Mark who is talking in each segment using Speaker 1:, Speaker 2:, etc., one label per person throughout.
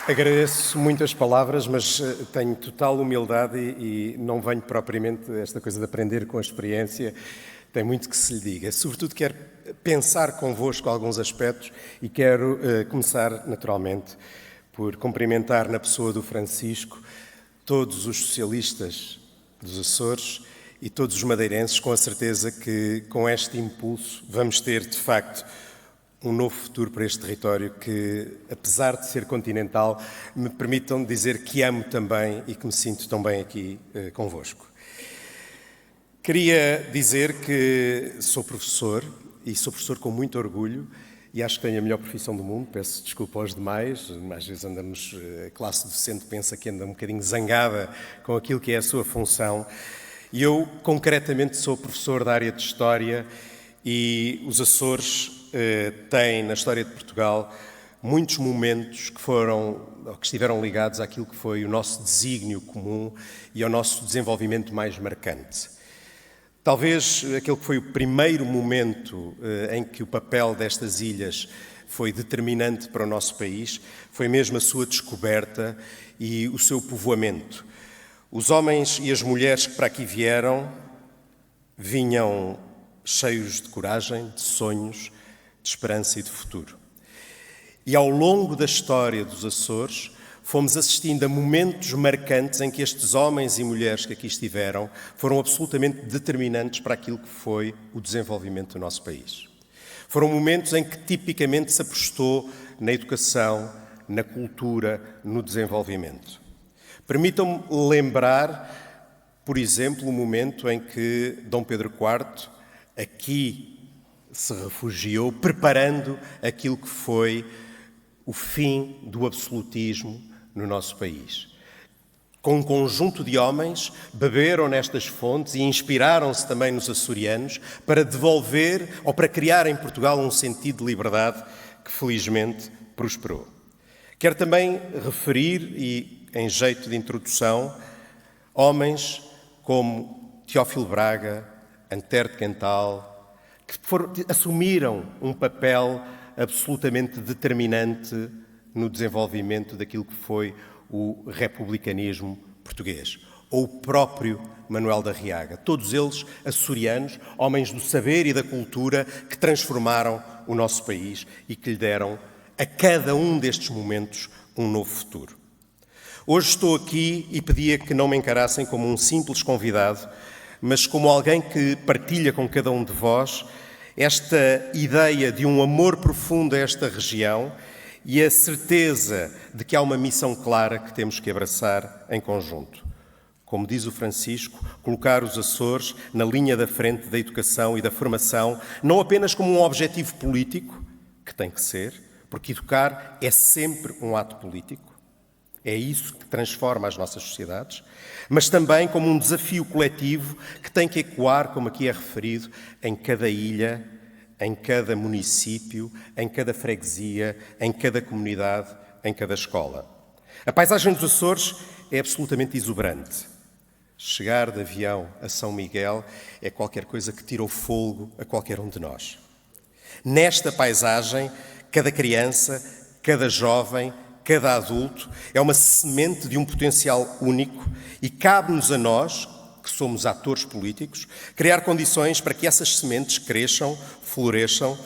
Speaker 1: Agradeço muitas palavras, mas tenho total humildade e não venho propriamente esta coisa de aprender com a experiência. Tem muito que se lhe diga. Sobretudo quero pensar convosco alguns aspectos e quero começar naturalmente por cumprimentar na pessoa do Francisco todos os socialistas dos Açores e todos os madeirenses, com a certeza que com este impulso vamos ter de facto um novo futuro para este território que, apesar de ser continental, me permitam dizer que amo também e que me sinto tão bem aqui convosco. Queria dizer que sou professor e sou professor com muito orgulho e acho que tenho a melhor profissão do mundo. Peço desculpa aos demais, às vezes andamos, a classe docente pensa que anda um bocadinho zangada com aquilo que é a sua função. E eu, concretamente, sou professor da área de História e os Açores têm, na história de Portugal, muitos momentos que estiveram ligados àquilo que foi o nosso desígnio comum e ao nosso desenvolvimento mais marcante. Talvez aquele que foi o primeiro momento em que o papel destas ilhas foi determinante para o nosso país foi mesmo a sua descoberta e o seu povoamento. Os homens e as mulheres que para aqui vieram vinham cheios de coragem, de sonhos, de esperança e de futuro. E ao longo da história dos Açores, fomos assistindo a momentos marcantes em que estes homens e mulheres que aqui estiveram foram absolutamente determinantes para aquilo que foi o desenvolvimento do nosso país. Foram momentos em que tipicamente se apostou na educação, na cultura, no desenvolvimento. Permitam-me lembrar, por exemplo, o momento em que Dom Pedro IV aqui se refugiou, preparando aquilo que foi o fim do absolutismo no nosso país. Com um conjunto de homens, beberam nestas fontes e inspiraram-se também nos açorianos para devolver ou para criar em Portugal um sentido de liberdade que felizmente prosperou. Quero também referir, e em jeito de introdução, homens como Teófilo Braga, Antero de Quental, que assumiram um papel absolutamente determinante no desenvolvimento daquilo que foi o republicanismo português. Ou o próprio Manuel da Arriaga. Todos eles açorianos, homens do saber e da cultura que transformaram o nosso país e que lhe deram a cada um destes momentos um novo futuro. Hoje estou aqui e pedia que não me encarassem como um simples convidado, mas como alguém que partilha com cada um de vós esta ideia de um amor profundo a esta região e a certeza de que há uma missão clara que temos que abraçar em conjunto. Como diz o Francisco, colocar os Açores na linha da frente da educação e da formação, não apenas como um objetivo político, que tem que ser, porque educar é sempre um ato político, é isso que transforma as nossas sociedades, mas também como um desafio coletivo que tem que ecoar, como aqui é referido, em cada ilha, em cada município, em cada freguesia, em cada comunidade, em cada escola. A paisagem dos Açores é absolutamente exuberante. Chegar de avião a São Miguel é qualquer coisa que tira o fôlego a qualquer um de nós. Nesta paisagem, cada criança, cada jovem, cada adulto é uma semente de um potencial único e cabe-nos a nós, que somos atores políticos, criar condições para que essas sementes cresçam, floresçam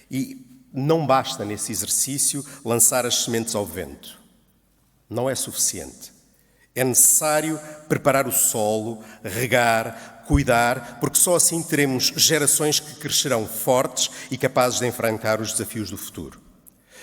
Speaker 1: e não basta nesse exercício lançar as sementes ao vento. Não é suficiente. É necessário preparar o solo, regar, cuidar, porque só assim teremos gerações que crescerão fortes e capazes de enfrentar os desafios do futuro.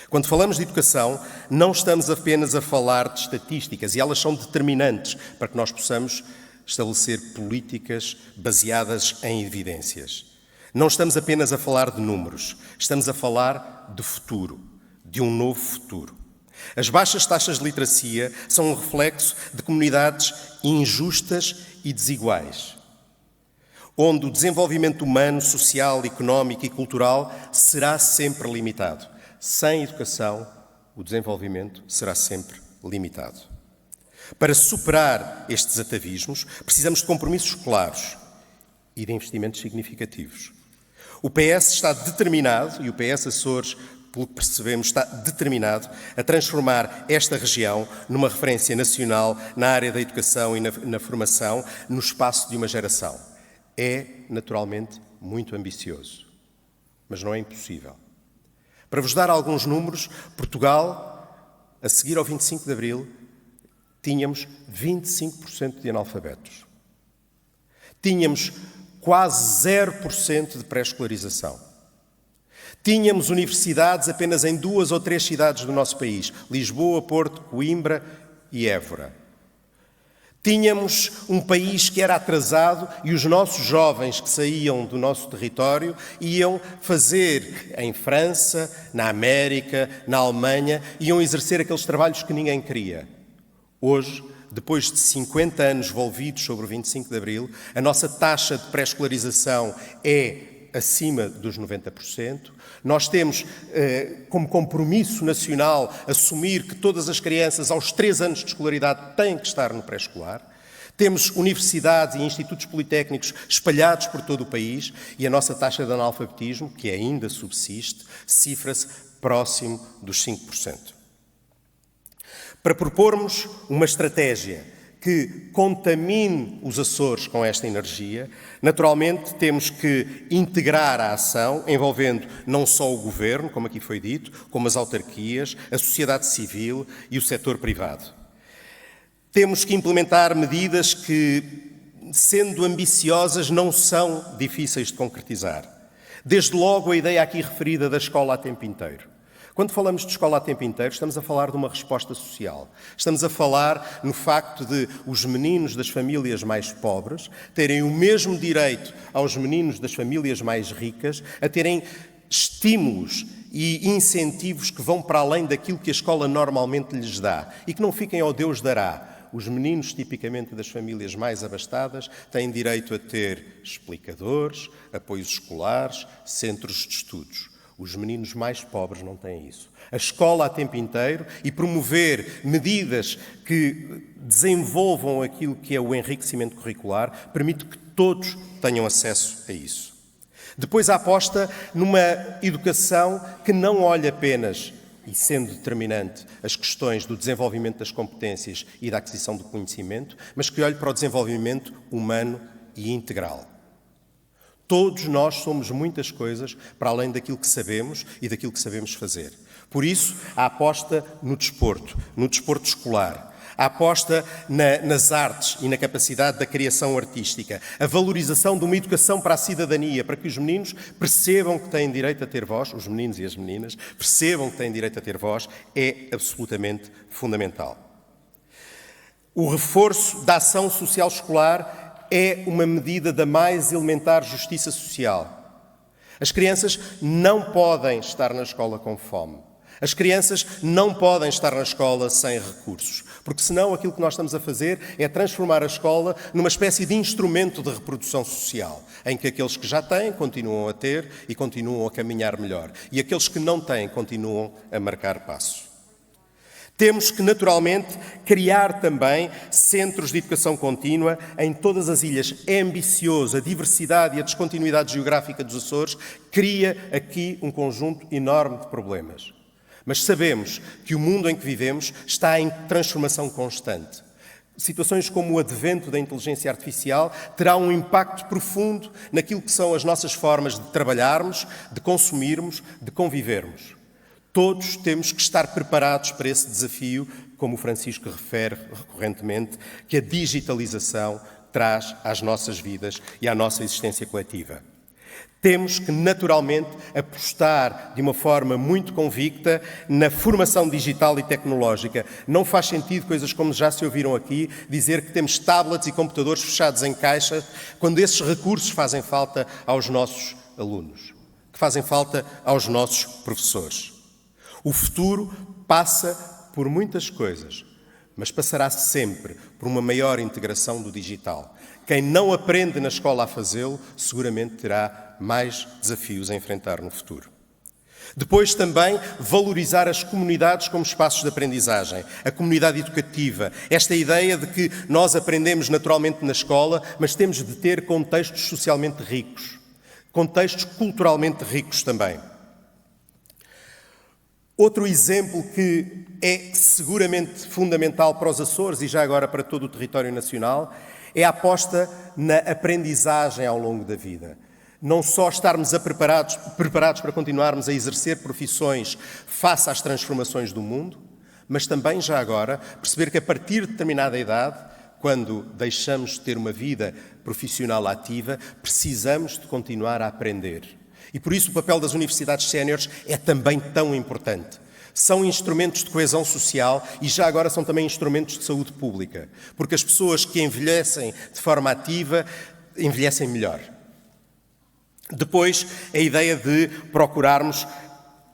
Speaker 1: Quando falamos de educação, não estamos apenas a falar de estatísticas, e elas são determinantes para que nós possamos estabelecer políticas baseadas em evidências. Não estamos apenas a falar de números, estamos a falar de futuro, de um novo futuro. As baixas taxas de literacia são um reflexo de comunidades injustas e desiguais, onde o desenvolvimento humano, social, económico e cultural será sempre limitado. Sem educação, o desenvolvimento será sempre limitado. Para superar estes atavismos, precisamos de compromissos claros e de investimentos significativos. O PS está determinado, e o PS Açores pelo que percebemos, está determinado a transformar esta região numa referência nacional na área da educação e na formação no espaço de uma geração. É, naturalmente, muito ambicioso, mas não é impossível. Para vos dar alguns números, Portugal, a seguir ao 25 de Abril, tínhamos 25% de analfabetos. Tínhamos quase 0% de pré-escolarização. Tínhamos universidades apenas em 2 ou 3 cidades do nosso país, Lisboa, Porto, Coimbra e Évora. Tínhamos um país que era atrasado e os nossos jovens que saíam do nosso território iam fazer em França, na América, na Alemanha, iam exercer aqueles trabalhos que ninguém queria. Hoje, depois de 50 anos envolvidos sobre o 25 de Abril, a nossa taxa de pré-escolarização é acima dos 90%. Nós temos, como compromisso nacional, assumir que todas as crianças aos 3 anos de escolaridade têm que estar no pré-escolar. Temos universidades e institutos politécnicos espalhados por todo o país e a nossa taxa de analfabetismo, que ainda subsiste, cifra-se próximo dos 5%. Para propormos uma estratégia que contamine os Açores com esta energia, naturalmente temos que integrar a ação, envolvendo não só o Governo, como aqui foi dito, como as autarquias, a sociedade civil e o setor privado. Temos que implementar medidas que, sendo ambiciosas, não são difíceis de concretizar. Desde logo a ideia aqui referida da escola a tempo inteiro. Quando falamos de escola a tempo inteiro, estamos a falar de uma resposta social. Estamos a falar no facto de os meninos das famílias mais pobres terem o mesmo direito aos meninos das famílias mais ricas, a terem estímulos e incentivos que vão para além daquilo que a escola normalmente lhes dá e que não fiquem ao Deus dará. Os meninos, tipicamente das famílias mais abastadas, têm direito a ter explicadores, apoios escolares, centros de estudos. Os meninos mais pobres não têm isso. A escola a tempo inteiro e promover medidas que desenvolvam aquilo que é o enriquecimento curricular permite que todos tenham acesso a isso. Depois a aposta numa educação que não olha apenas, e sendo determinante, as questões do desenvolvimento das competências e da aquisição do conhecimento, mas que olhe para o desenvolvimento humano e integral. Todos nós somos muitas coisas para além daquilo que sabemos e daquilo que sabemos fazer. Por isso, a aposta no desporto escolar, a aposta nas artes e na capacidade da criação artística, a valorização de uma educação para a cidadania, para que os meninos percebam que têm direito a ter voz, os meninos e as meninas percebam que têm direito a ter voz, é absolutamente fundamental. O reforço da ação social escolar é uma medida da mais elementar justiça social. As crianças não podem estar na escola com fome. As crianças não podem estar na escola sem recursos, porque senão aquilo que nós estamos a fazer é transformar a escola numa espécie de instrumento de reprodução social, em que aqueles que já têm continuam a ter e continuam a caminhar melhor, e aqueles que não têm continuam a marcar passo. Temos que, naturalmente, criar também centros de educação contínua em todas as ilhas. É ambicioso, a diversidade e a descontinuidade geográfica dos Açores cria aqui um conjunto enorme de problemas. Mas sabemos que o mundo em que vivemos está em transformação constante. Situações como o advento da inteligência artificial terá um impacto profundo naquilo que são as nossas formas de trabalharmos, de consumirmos, de convivermos. Todos temos que estar preparados para esse desafio, como o Francisco refere recorrentemente, que a digitalização traz às nossas vidas e à nossa existência coletiva. Temos que, naturalmente, apostar de uma forma muito convicta na formação digital e tecnológica. Não faz sentido, coisas como já se ouviram aqui, dizer que temos tablets e computadores fechados em caixas, quando esses recursos fazem falta aos nossos alunos, que fazem falta aos nossos professores. O futuro passa por muitas coisas, mas passará sempre por uma maior integração do digital. Quem não aprende na escola a fazê-lo, seguramente terá mais desafios a enfrentar no futuro. Depois também valorizar as comunidades como espaços de aprendizagem, a comunidade educativa, esta ideia de que nós aprendemos naturalmente na escola, mas temos de ter contextos socialmente ricos, contextos culturalmente ricos também. Outro exemplo que é seguramente fundamental para os Açores e já agora para todo o território nacional é a aposta na aprendizagem ao longo da vida. Não só estarmos preparados para continuarmos a exercer profissões face às transformações do mundo, mas também, já agora, perceber que a partir de determinada idade, quando deixamos de ter uma vida profissional ativa, precisamos de continuar a aprender. E por isso o papel das universidades séniores é também tão importante. São instrumentos de coesão social e já agora são também instrumentos de saúde pública, porque as pessoas que envelhecem de forma ativa envelhecem melhor. Depois, a ideia de procurarmos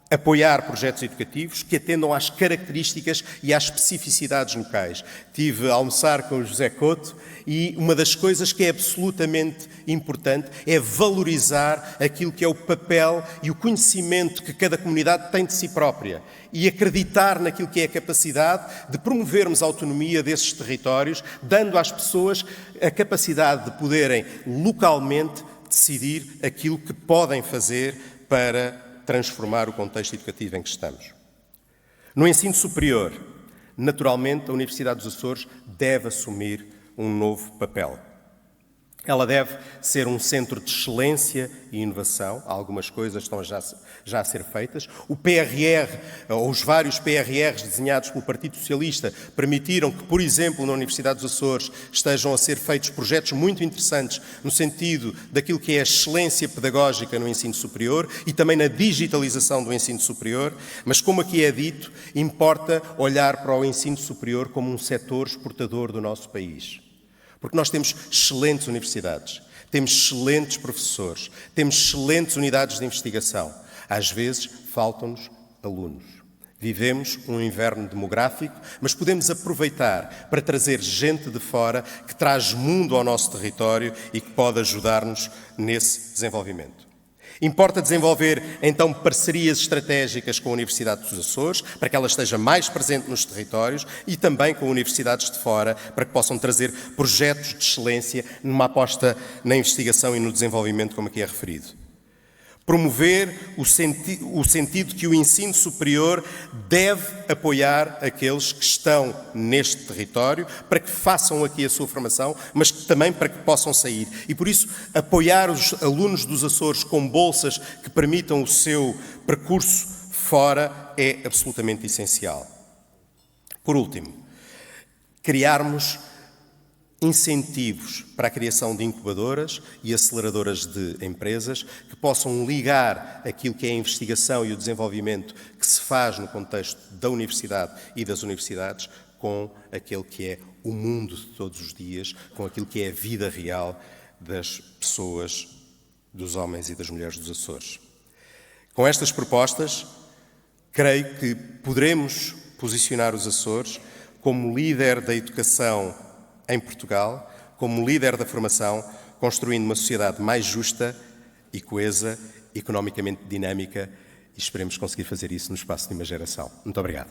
Speaker 1: apoiar projetos educativos que atendam às características e às especificidades locais. Tive a almoçar com o José Couto e uma das coisas que é absolutamente importante é valorizar aquilo que é o papel e o conhecimento que cada comunidade tem de si própria e acreditar naquilo que é a capacidade de promovermos a autonomia desses territórios, dando às pessoas a capacidade de poderem localmente decidir aquilo que podem fazer para transformar o contexto educativo em que estamos. No ensino superior, naturalmente, a Universidade dos Açores deve assumir um novo papel. Ela deve ser um centro de excelência e inovação. Algumas coisas estão já a ser feitas. O PRR, ou os vários PRRs desenhados pelo Partido Socialista, permitiram que, por exemplo, na Universidade dos Açores estejam a ser feitos projetos muito interessantes no sentido daquilo que é a excelência pedagógica no ensino superior e também na digitalização do ensino superior. Mas, como aqui é dito, importa olhar para o ensino superior como um setor exportador do nosso país. Porque nós temos excelentes universidades, temos excelentes professores, temos excelentes unidades de investigação. Às vezes, faltam-nos alunos. Vivemos um inverno demográfico, mas podemos aproveitar para trazer gente de fora que traz mundo ao nosso território e que pode ajudar-nos nesse desenvolvimento. Importa desenvolver, então, parcerias estratégicas com a Universidade dos Açores, para que ela esteja mais presente nos territórios e também com universidades de fora, para que possam trazer projetos de excelência numa aposta na investigação e no desenvolvimento, como aqui é referido. Promover o sentido que o ensino superior deve apoiar aqueles que estão neste território para que façam aqui a sua formação, mas também para que possam sair. E por isso, apoiar os alunos dos Açores com bolsas que permitam o seu percurso fora é absolutamente essencial. Por último, criarmos incentivos para a criação de incubadoras e aceleradoras de empresas que possam ligar aquilo que é a investigação e o desenvolvimento que se faz no contexto da universidade e das universidades com aquele que é o mundo de todos os dias, com aquilo que é a vida real das pessoas, dos homens e das mulheres dos Açores. Com estas propostas, creio que poderemos posicionar os Açores como líder da educação em Portugal, como líder da formação, construindo uma sociedade mais justa e coesa, economicamente dinâmica, e esperemos conseguir fazer isso no espaço de uma geração. Muito obrigado.